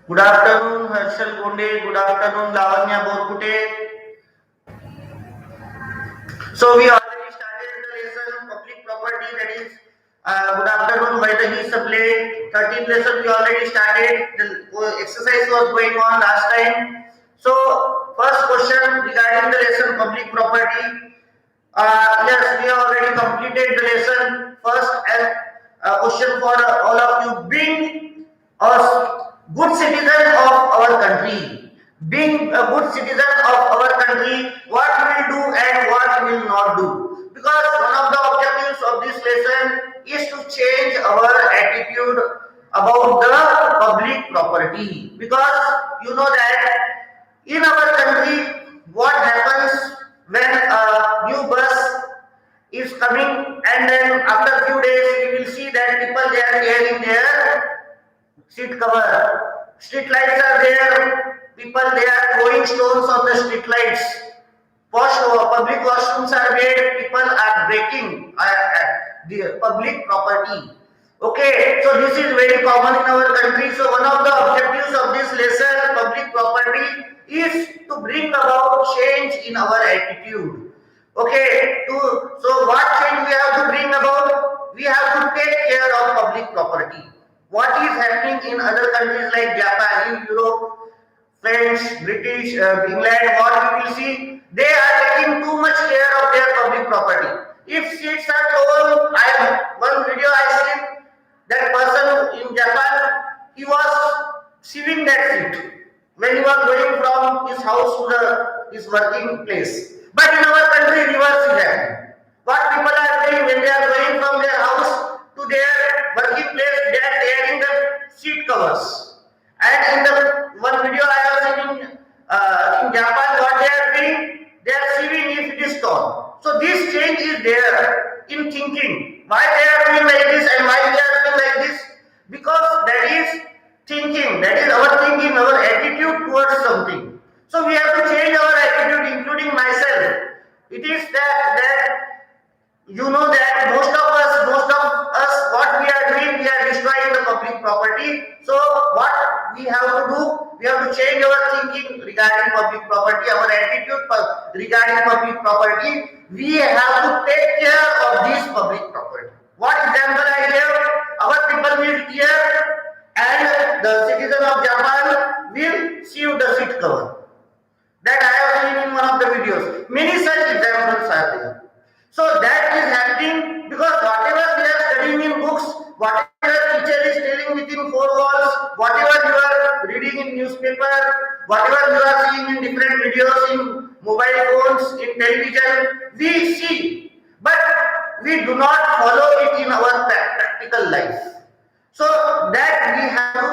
Good afternoon, Harshal Gonde. Good afternoon, Lavanya Borkute. So we already started the lesson public property. That is, good afternoon. Why the he supply 13th lesson we already started. The exercise was going on last time. So first question regarding the lesson public property. Yes, we have already completed the lesson. First, question for all of you: being a good citizen of our country, being a good citizen of our country, what we will do and what we will not do. Because one of the objectives of this lesson is to change our attitude about the public property. Because you know that in our country, what happens when a new bus is coming, and then after few days we will see that people they are tearing their seat cover. Street lights are there. People they are throwing stones on the street lights. Public washrooms are made. People are breaking the public property. Okay, so this is very common in our country. So one of the objectives of this lesson, public property, is to bring about change in our attitude. Okay, so what change we have to bring about? We have to take care of public property. What is happening in other countries like Japan, in Europe, French, British, England, what we will see, they are taking too much care of their public property. If seats are torn, one video I seen, that person in Japan, he was sieving that seat when he was going from his house to his working place. But in our country, reverse is happening. What people are doing when they are going from their house to their working place, they are tearing the seat covers. And in the one video I was seeing in Japan, what they are doing, they are sieving if it is torn. So this change is there in thinking. Why they are doing like this and why they are doing like this? Because that is thinking, that is our thinking, our attitude towards something. So we have to change our attitude, including myself. It is that you know that most of us, what we are doing, we are destroying the public property. So what we have to do, we have to change our thinking regarding public property, our attitude regarding public property. We have to take care of this public property. What example I gave? Our people will tear, and the citizen of Japan will sieve the seat cover. That I have seen in one of the videos. Many such examples are there. So that is happening because whatever they are studying in books, whatever teacher is telling within four walls, whatever you are reading in newspaper, whatever you are seeing in different videos, in mobile phones, in television, we see, but we do not follow it in our practical life. So that we have to,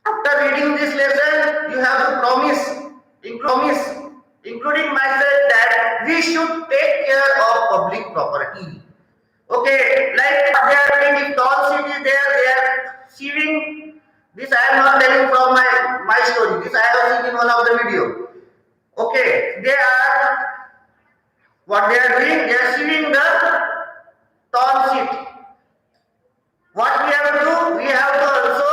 after reading this lesson, you have to promise, including myself, that we should take care of public property. Okay, like they are doing, if tall seat is there, they are sieving. This I am not telling from my story. This I have seen in one of the video. Okay, they are, what they are doing, they are sieving the tall seat. What we have to do, we have to also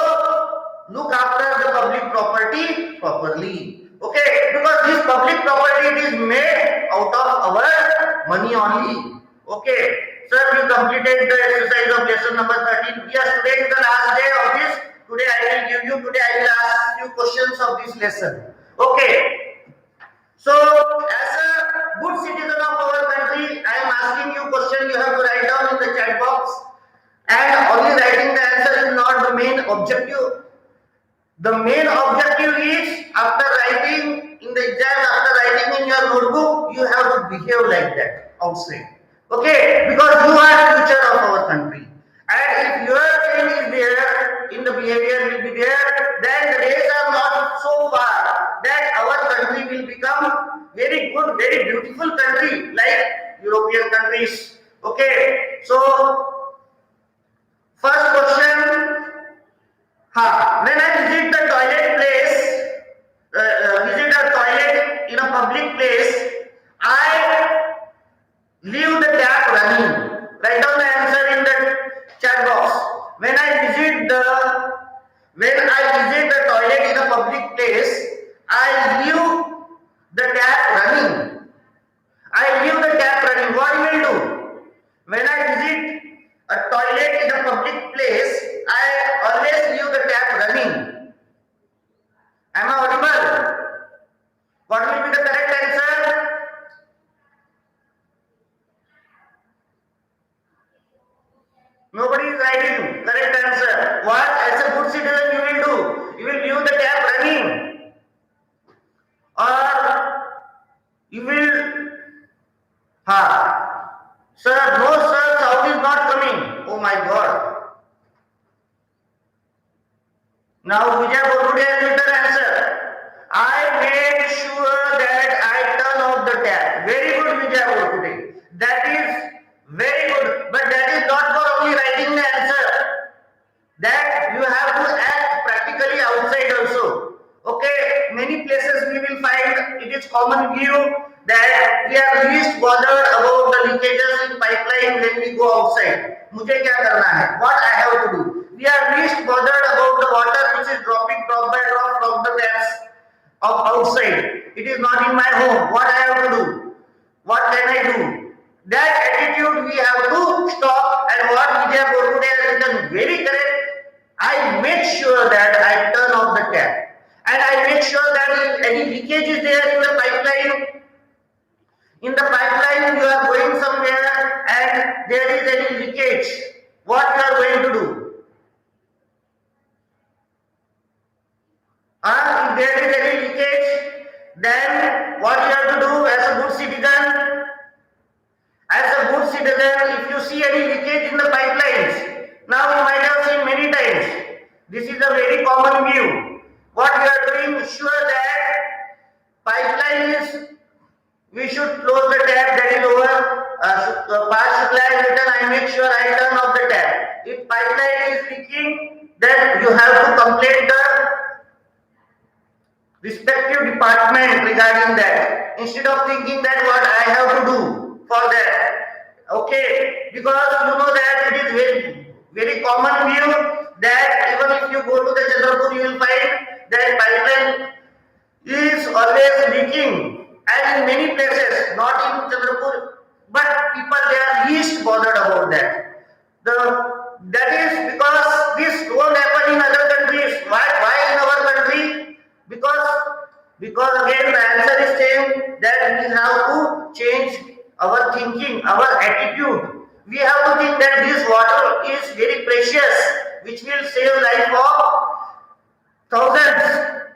look after the public property properly. Okay, because this public property it is made out of our money only. Okay, sir, we completed the exercise of lesson number 13. Yes, today is the last day of this. Today I will ask you questions of this lesson. Okay, so as a good citizen of our country, I am asking you question. You have to write down in the chat box. And only writing the answer is not the main objective. The main objective is, after writing in the exam, after writing in your notebook, you have to behave like that outside. Okay, because you are the future of our country. And if your change is there, in the behavior will be there, then the days are not so far that our country will become very good, very beautiful country like European countries. Okay, so first question, when I visit the toilet place, visit a toilet in a public place, I leave the tap running. Write down the answer in the chat box. When I visit the toilet I leave the tap running. I leave the tap running. What you will do? When I visit a toilet in a public place, I always leave the tap running. Am I audible? What will be the correct answer? Nobody is writing. Correct answer. What as a good citizen you will do? You will leave the tap running. Or you will sir, no sir, sound is not coming. Oh my god. Now Vijay Borgude has written answer. I made sure that I turn off the tap. Very good Vijay Borgude. That is very good. But that is not for only writing the answer. That you have to act practically outside also. Okay, many places we will find it is common view that we are least bothered about the leakages in pipeline when we go outside. मुझे क्या करना है? What I have to do? We are least bothered about the water which is dropping drop by drop from the taps of outside. It is not in my home. What I have to do? What can I do? That attitude we have to stop. And what Vijay Borgude has written very correct. I make sure that I turn off the tap. And I make sure that if any leakage is there in the pipeline, you are going somewhere and there is any leakage, what you are going to do? If there is any leakage, then what you have to do as a good citizen? As a good citizen, if you see any leakage in the pipelines, now you might have seen many times. This is a very common view. What we are doing, ensure that pipeline is, we should close the tap that is over. Past supply is written, I make sure I turn off the tap. If pipeline is leaking, then you have to complain the respective department regarding that. Instead of thinking that what I have to do for that. Okay, because you know that it is very, very common view that even if you go to the Chandrapur, you will find that pipeline is always leaking. And in many places, not in Chandrapur, but people they are least bothered about that. That is because this won't happen in other countries. Why in our country? Because again the answer is same that we have to change our thinking, our attitude. We have to think that this water is very precious, which will save life of thousands.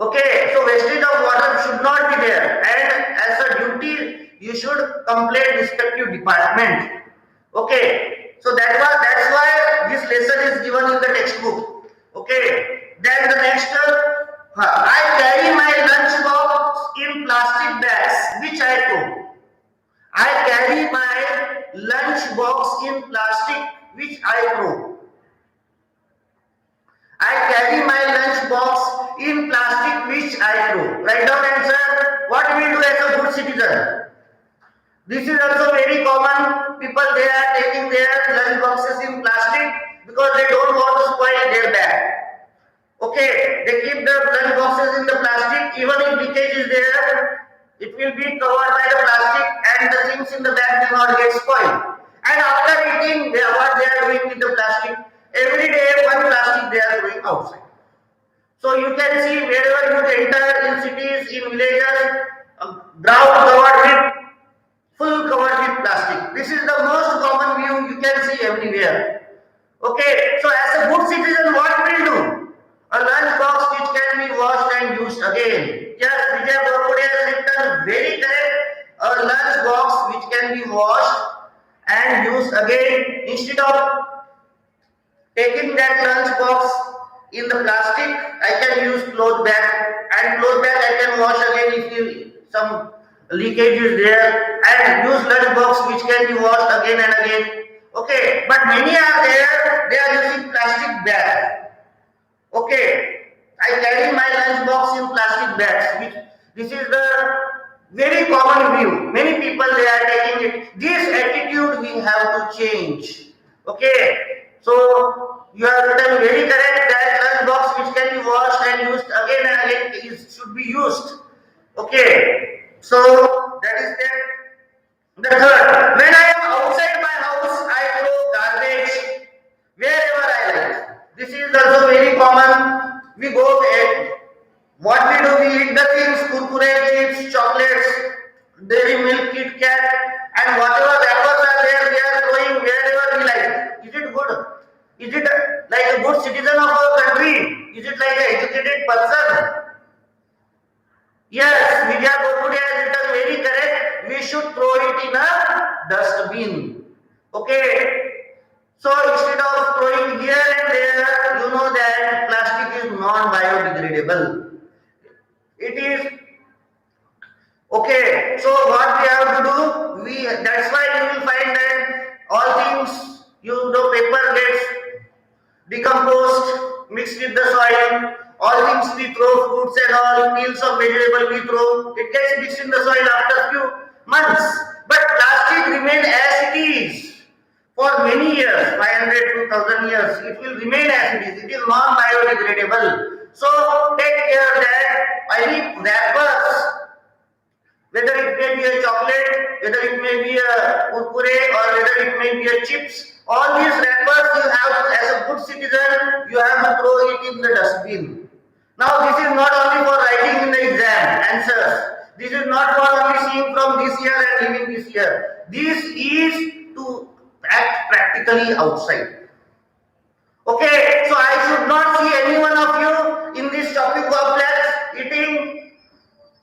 Okay, so wastage of water should not be there, and as a duty, you should complain respective department. Okay, so that's why this lesson is given in the textbook. Okay, then the next, I carry my lunch box in plastic bags, which I throw. I carry my lunch box in plastic, which I throw. I carry my lunch box in plastic which I throw. Write down answer. What we do as a good citizen? This is also very common. People they are taking their lunch boxes in plastic because they don't want to spoil their bag. Okay, they keep the lunch boxes in the plastic. Even if leakage is there, it will be covered by the plastic and the things in the bag will not get spoiled. And after eating, what they are doing with the plastic? Every day one plastic they are throwing outside. So you can see wherever you enter in cities, in villages, ground covered with, full covered with plastic. This is the most common view you can see everywhere. Okay, so as a good citizen, what will do? A lunch box which can be washed and used again. Yes, Vijay Borgude has written very correct. A lunch box which can be washed and used again. Instead of taking that lunch box in the plastic, I can use cloth bag, and cloth bag I can wash again if some leakage is there, and use lunch box which can be washed again and again. Okay, but many are there, they are using plastic bag. Okay, I carry my lunch box in plastic bags. This is the very common view. Many people they are taking it. This attitude we have to change. Okay, so you have written very correct that lunch box which can be washed and used again and again should should be used. Okay, so that is there. The third, when I am outside my house, I throw garbage wherever I like. This is also very common. We go there. What we do, we eat the things, kurkure, chips, chocolates, dairy milk, Kit Kat, and whatever wrappers are there, we are throwing wherever we like. Is it good? Is it like a good citizen of our country? Is it like an educated person? Yes, Vidya Gopudi has written very correct. We should throw it in a dustbin. Okay. So instead of throwing here and there, you know that plastic is non-biodegradable. It is okay. So what we have to do? That's why you will find that all things, paper gets decomposed, mixed with the soil. All things we throw, fruits and all, peels of vegetable we throw, it gets mixed in the soil after few months. But plastic remains as it is for many years, 500 to 1000 years. It will remain as it is. It is non-biodegradable. So take care that any wrappers, whether it may be a chocolate, whether it may be a kurkure, or whether it may be a chips, all these wrappers you have to, as a good citizen, you have to throw it in the dustbin. Now this is not only for writing in the exam answers. This is not for only seeing from this year and leaving this year. This is to act practically outside. Okay, so I should not see any one of you in this shopping complex eating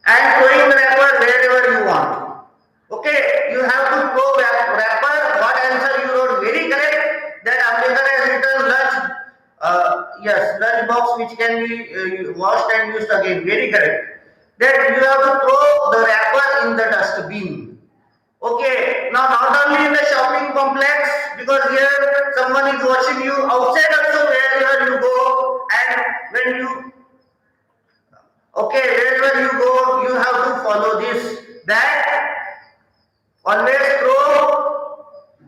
and throwing wrapper wherever you want. Okay, you have to throw wrapper. What answer you wrote very correct. That Ambedkar has written lunch. Yes, lunch box which can be washed and used again. Very correct. That you have to throw the wrapper in the dustbin. Okay. Now not only in the shopping complex, because here someone is watching you outside also wherever you go, and when you wherever you go, you have to follow this. That always throw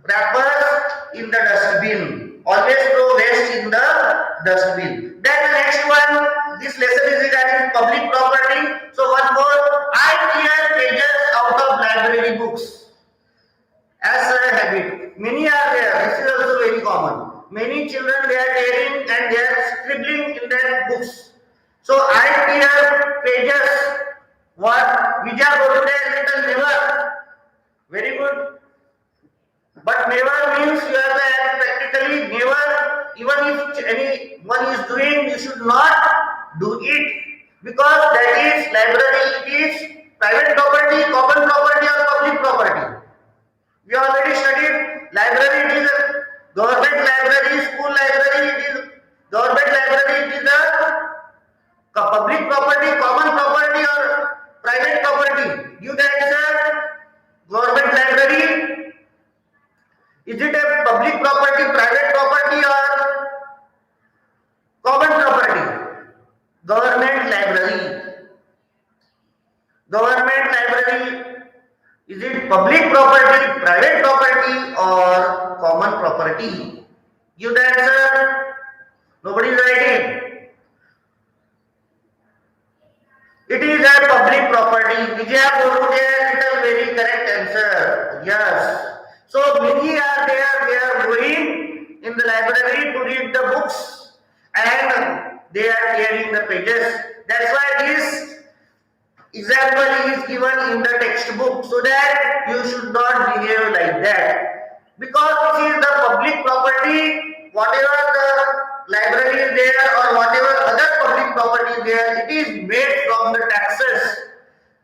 wrappers in the dustbin. Always throw waste in the dustbin. Then the next one, this lesson is regarding public property. So one more, I clear pages out of library books as a habit. Many are there. This is also very common. Many children, they are tearing and they are scribbling in their books. So I clear pages. What Vijay Gopudi has written never. Very good. But never means you have to act practically. Never, even if anyone is doing, you should not do it, because that is library. It is private property, common property, or public property. We already studied library. It is a government library, school library. It is government library. It is a public property, common property, or private property. Give the answer. Government library. Is it a public property, private property, or common property? Government library. Government library. Is it public property, private property, or common property? Give the answer. Nobody is writing. It is a public property. Vijaya Gopudi has written very correct answer. Yes. So many are there, they are going in the library to read the books and they are tearing the pages. That's why this example is given in the textbook, so that you should not behave like that. Because this is the public property, whatever the library is there or whatever other public property is there, it is made from the taxes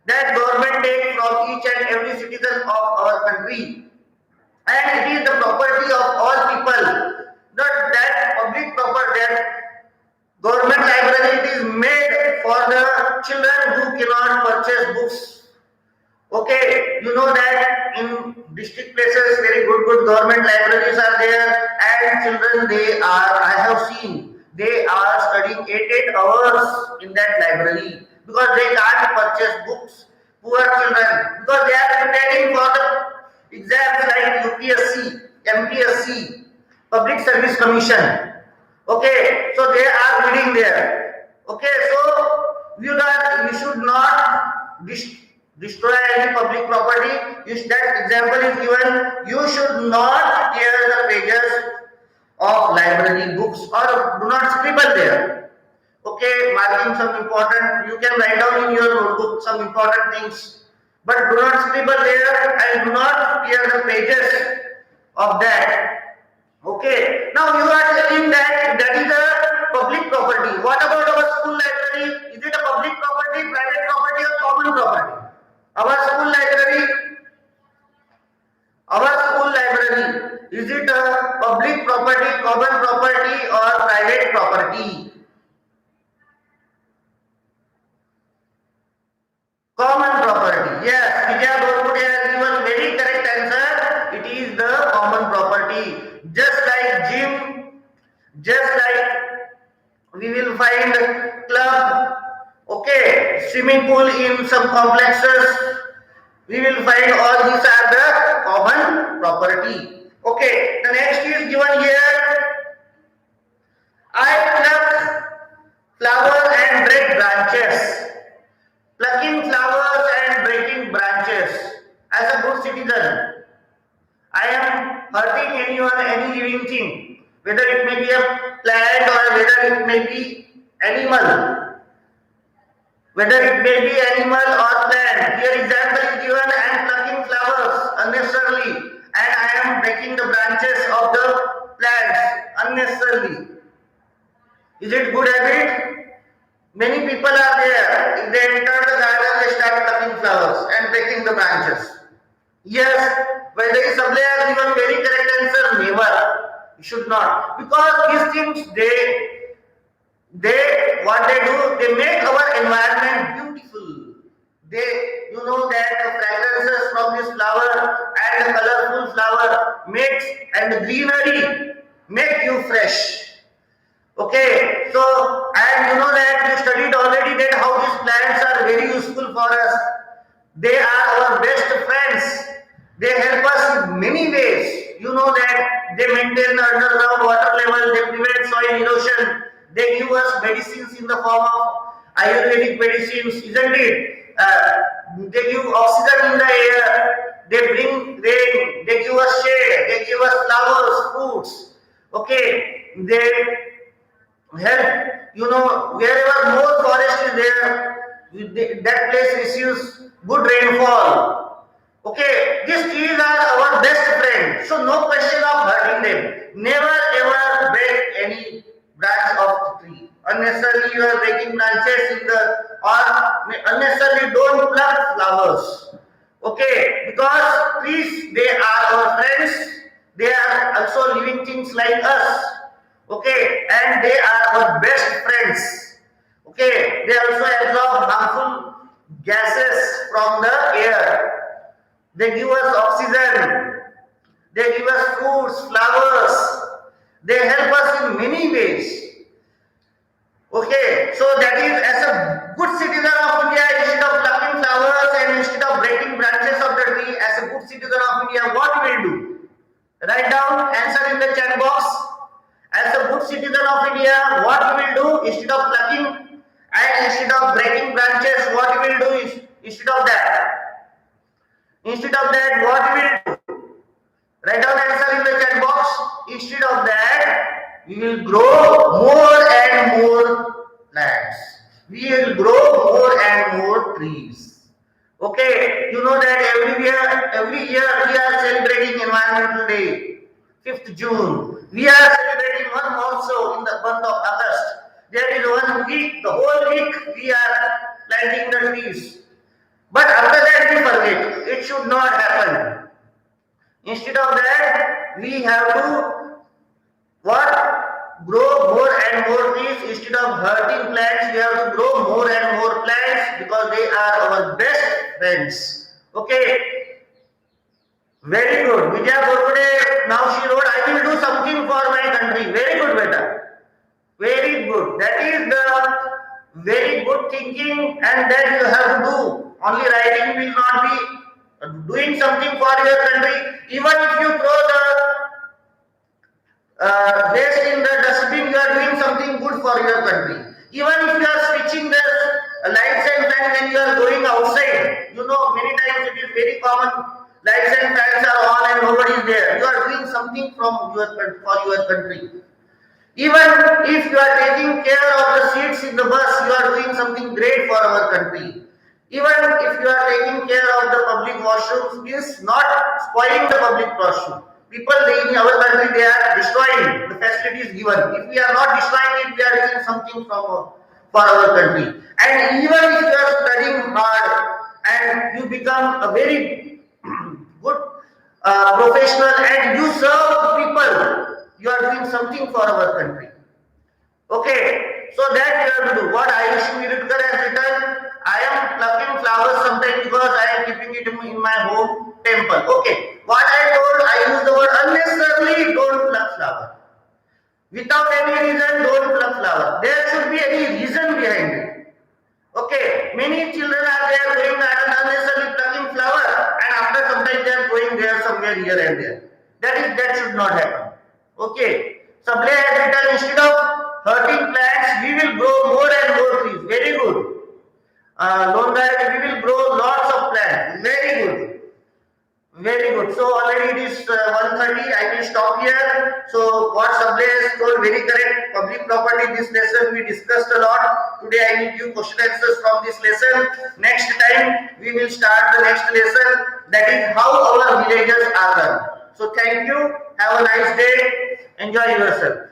that government takes from each and every citizen of our country. And it is the property of all people. Not that public property, that government library, it is made for the children who cannot purchase books. Okay, you know that in district places, very good government libraries are there, and children, I have seen, they are studying 8 hours in that library because they can't purchase books. Poor children, because they are preparing for the exams like UPSC, MPSC, Public Service Commission. Okay, so they are reading there. Okay, so you should not destroy any public property. That example is given. You should not tear the pages of library books or do not scribble there. Okay, marking some important, you can write down in your notebook some important things, but do not scribble there and do not tear the pages of that. Okay, now you are telling that that is a public property. What about our school library? Is it a public property, private property, or common property? Our school library, is it a public property, common property, or private property? Common property. Yes, Vijay Borpudi has given very correct answer. It is the common property. Just like gym, just like we will find club, okay, swimming pool in some complexes. We will find all these are the common property. Okay, the next is given here. I pluck flowers and break branches. Plucking flowers and breaking branches. As a good citizen, I am hurting anyone, any living thing, whether it may be a plant or whether it may be animal. Whether it may be animal or plant. Here example is given, I am plucking flowers unnecessarily and I am breaking the branches of the plants unnecessarily. Is it good habit? Many people are there. If they enter the garden, they start plucking flowers and breaking the branches. Yes, whether is Sable has given very correct answer, never. You should not. Because these things, what they do, they make our environment beautiful. You know that the fragrances from this flower and the colorful flower makes and the greenery make you fresh. Okay, so and you know that you studied already that how these plants are very useful for us. They are our best friends. They help us in many ways. You know that they maintain the underground water level, they prevent soil erosion, they give us medicines in the form of Ayurvedic medicines, isn't it? They give oxygen in the air, they bring rain, they give us shade, they give us flowers, fruits. Okay, they help, you know, wherever more forest is there, that place receives good rainfall. Okay, these trees are our best friend, so no question of hurting them. Never ever break any branch of the tree. Unnecessarily you are breaking branches in the, or unnecessarily don't pluck flowers. Okay, because trees, they are our friends, they are also living things like us. Okay, and they are our best friends. Okay, they also absorb harmful gases from the air. They give us oxygen. They give us fruits, flowers. They help us in many ways. Okay, so that is, as a good citizen of India, instead of plucking flowers and instead of breaking branches of the tree, as a good citizen of India, what we will do? Write down, answer in the chat box. As a good citizen of India, what we will do instead of plucking and instead of breaking branches, what we will do is instead of that, what we will do? Write down answer in the chat box. Instead of that, we will grow more and more plants. We will grow more and more trees. Okay, you know that every year we are celebrating Environmental Day, 5th June. We are celebrating one also in the month of August. There is 1 week, the whole week we are planting the trees. But after that we forget. It should not happen. Instead of that, we have to what? Grow more and more trees. Instead of hurting plants, we have to grow more and more plants because they are our best friends. Okay. Very good. Vijaya Borpudi, now she wrote, I will do something for my country. Very good, beta. Very good. That is the very good thinking, and that you have to do. Only writing will not be doing something for your country. Even if you throw the waste in the dustbin, you are doing something good for your country. Even if you are switching the Lights and fans when you are going outside, you know, many times it is very common. Lights and fans are on and nobody is there. You are doing something for your country. Even if you are taking care of the seats in the bus, you are doing something great for our country. Even if you are taking care of the public washrooms, is not spoiling the public washroom. People in our country, they are destroying the facilities given. If we are not destroying it, we are doing something for our country. And even if you are studying hard and you become a very good professional and you serve people, you are doing something for our country. Okay, so that you have to do. What Ayush Mirudkar has written, I am plucking flowers sometimes because I am keeping it in my home temple. Okay, what I told, I use the word unnecessarily, don't pluck flower. Without any reason, don't pluck flower. There should be any reason behind it. Okay, many children are there going garden unnecessarily plucking flower, and after some time they are going there somewhere here and there. That should not happen. Okay, Sablé has written, instead of hurting plants, we will grow more and more trees. Very good. Londa, we will grow lots of plants. Very good. Very good. So already it is 1:30. I will stop here. So what Sablé has told, very correct. Public property, this lesson we discussed a lot. Today I will give question answers from this lesson. Next time we will start the next lesson. That is how our villages are run. So thank you. Have a nice day. Enjoy yourself.